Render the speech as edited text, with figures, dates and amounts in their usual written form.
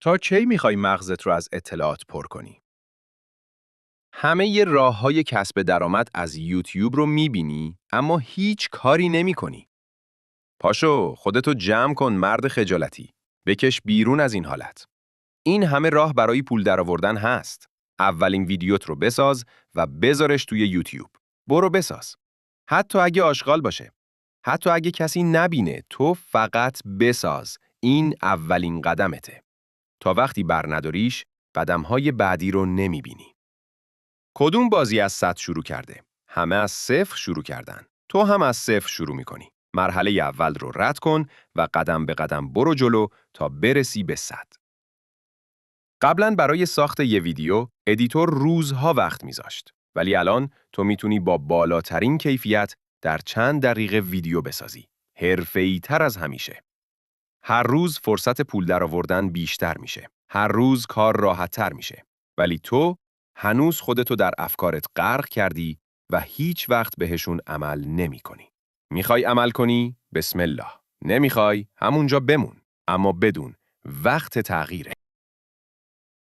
تا کی میخوای مغزت رو از اطلاعات پر کنی؟ همه ی راه‌های کسب درآمد از یوتیوب رو میبینی اما هیچ کاری نمی‌کنی. پاشو خودتو جمع کن مرد خجالتی. بکش بیرون از این حالت. این همه راه برای پول درآوردن هست. اولین ویدیوت رو بساز و بذارش توی یوتیوب. برو بساز. حتی اگه آشغال باشه. حتی اگه کسی نبینه تو فقط بساز. این اولین قدمته. تا وقتی بر نداریش قدم‌های بعدی رو نمی‌بینی. کدوم بازی از 100 شروع کرده؟ همه از صفر شروع کردن. تو هم از صفر شروع می‌کنی. مرحله اول رو رد کن و قدم به قدم برو جلو تا برسی به 100. قبلاً برای ساخت یه ویدیو، ادیتور روزها وقت می‌ذاشت. ولی الان تو میتونی با بالاترین کیفیت در چند دقیقه ویدیو بسازی. حرفه‌ای‌تر از همیشه. هر روز فرصت پول درآوردن بیشتر میشه. هر روز کار راحت‌تر میشه. ولی تو هنوز خودتو در افکارت غرق کردی و هیچ وقت بهشون عمل نمی‌کنی. میخوای عمل کنی؟ بسم الله. نمیخوای؟ همونجا بمون. اما بدون وقت تغییره.